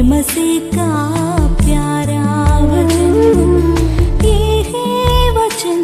मसीह का प्यारा वचन, ये है वचन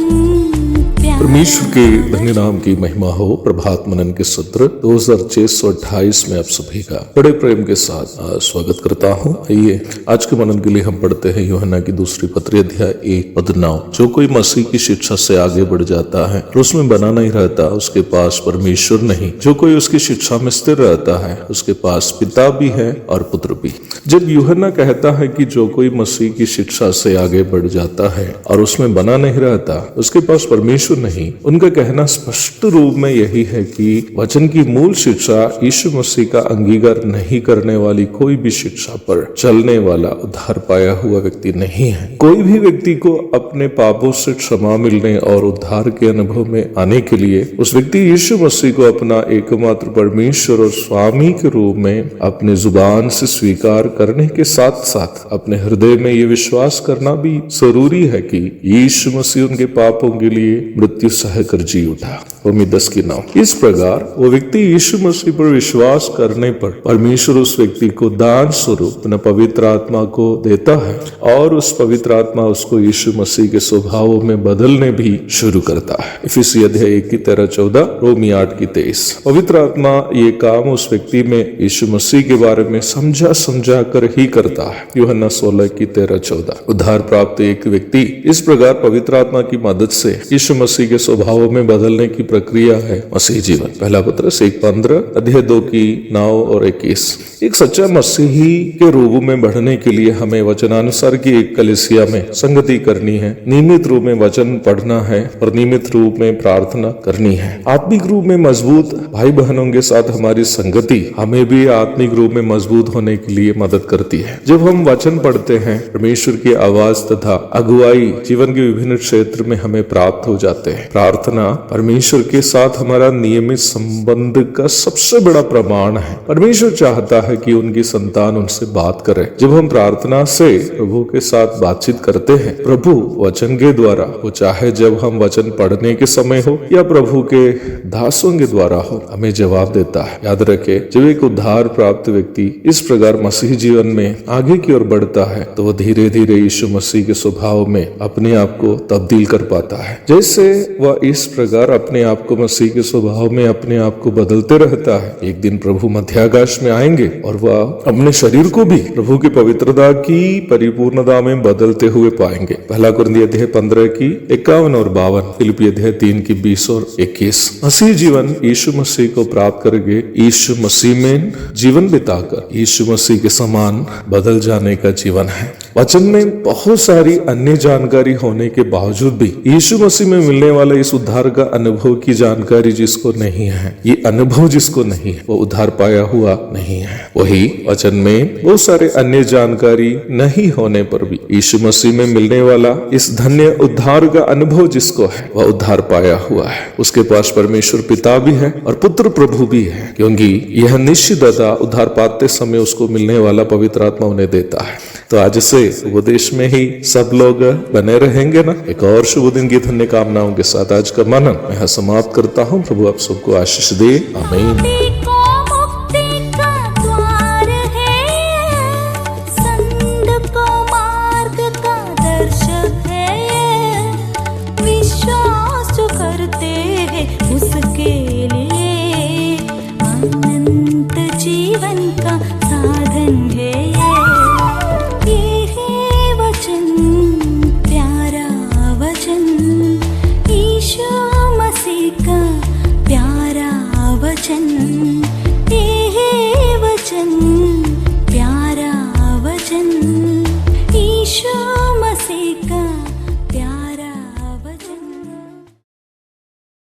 प्यारा। परमेश्वर के धन्य नाम की महिमा हो। प्रभात मनन के सत्र 2628 में आप सभी का बड़े प्रेम के साथ स्वागत करता हूँ। आइए आज के मनन के लिए हम पढ़ते हैं यूहन्ना की दूसरी पत्री अध्याय 1:9। जो कोई मसीह की शिक्षा से आगे बढ़ जाता है और उसमें बना नहीं रहता, उसके पास परमेश्वर नहीं। जो कोई उसकी शिक्षा में स्थिर रहता है, उसके पास पिता भी है और पुत्र भी। जब यूहन्ना कहता है कि जो कोई मसीह की शिक्षा से आगे बढ़ जाता है और उसमें बना नहीं रहता, उसके पास परमेश्वर नहीं, उनका कहना स्पष्ट रूप में यही है कि वचन की मूल शिक्षा यीशु मसीह का अंगीकार नहीं करने वाली कोई भी शिक्षा पर चलने वाला उद्धार पाया हुआ व्यक्ति नहीं है। कोई भी व्यक्ति को अपने पापों से क्षमा मिलने और उद्धार के अनुभव में आने के लिए उस व्यक्ति यीशु मसीह को अपना एकमात्र परमेश्वर और स्वामी के रूप में अपने जुबान से स्वीकार करने के साथ साथ अपने हृदय में ये विश्वास करना भी जरूरी है कि यीशु मसीह उनके पापों के लिए मृत्यु सहकर जी उठा। रोमी 10:9। इस प्रकार वो व्यक्ति यीशु मसीह पर विश्वास करने पर परमेश्वर उस व्यक्ति को दान स्वरूप अपना पवित्र आत्मा को देता है और उस पवित्र आत्मा उसको यीशु मसीह के स्वभाव में बदलने भी शुरू करता है। इफिसी अध्याय 1:13-14, रोमी 8:23। पवित्र आत्मा ये काम उस व्यक्ति में यीशु मसीह के बारे में समझा कर ही करता है। यूहन्ना 16:13-14। उद्धार प्राप्त एक व्यक्ति इस प्रकार पवित्र आत्मा की मदद से यीशु मसीह के स्वभाव में बदलने की प्रक्रिया है मसीह जीवन। पहला पत्रस 1:15, अध्याय 2:9 और 21। एक सच्चा मसीही के रूप में बढ़ने के लिए हमें वचनानुसार की एक कलीसिया में संगति करनी है, नियमित रूप में वचन पढ़ना है और नियमित रूप में प्रार्थना करनी है। आत्मिक रूप में मजबूत भाई बहनों के साथ हमारी संगति हमें भी आत्मिक रूप में मजबूत होने के लिए मदद करती है। जब हम वचन पढ़ते हैं, परमेश्वर की आवाज तथा अगुवाई जीवन के विभिन्न क्षेत्र में हमें प्राप्त हो जाते हैं। प्रार्थना परमेश्वर के साथ हमारा नियमित संबंध का सबसे बड़ा प्रमाण है। परमेश्वर चाहता है कि उनकी संतान उनसे बात करे। जब हम प्रार्थना से प्रभु के साथ बातचीत करते हैं, प्रभु वचन के द्वारा हो, चाहे जब हम वचन पढ़ने के समय हो या प्रभु के दासों के द्वारा हो, हमें जवाब देता है। याद रखे, जब एक उद्धार प्राप्त व्यक्ति इस प्रकार मसीह जीवन में आगे की ओर बढ़ता है तो वह धीरे धीरे यीशु मसीह के स्वभाव में अपने आप को तब्दील कर पाता है। जैसे वह इस प्रकार अपने आप को मसीह के स्वभाव में अपने आप को बदलते रहता है, एक दिन प्रभु मध्याकाश में आएंगे और वह अपने शरीर को भी प्रभु की पवित्रता की परिपूर्णता में बदलते हुए पाएंगे। पहला कुरिन्थियों अध्याय 15:51 और 52, फिलिप्पी अध्याय 3:20 और 21। मसीह जीवन यीशु मसीह को प्राप्त करके यीशु मसीह में जीवन बिताकर यीशु मसीह के समान बदल जाने का जीवन है। वचन में बहुत सारी अन्य जानकारी होने के बावजूद भी यीशु मसीह में मिलने वाला इस उद्धार का अनुभव की जानकारी जिसको नहीं है, ये अनुभव जिसको नहीं है, वो उद्धार पाया हुआ नहीं है। वही वचन में बहुत सारे अन्य जानकारी नहीं होने पर भी यीशु मसीह में मिलने वाला इस धन्य उद्धार का अनुभव जिसको है, वह उद्धार पाया हुआ है। उसके पास परमेश्वर पिता भी है और पुत्र प्रभु भी है, क्योंकि यह निश्चितता उद्धार पाते समय उसको मिलने वाला पवित्र आत्मा उन्हें देता है। तो आज से उपदेश में ही सब लोग बने रहेंगे ना। एक और शुभ दिन की धन्य कामनाओं के साथ आज का मनन मैं समाप्त करता हूँ। प्रभु आप सबको आशीष दे। आमीन।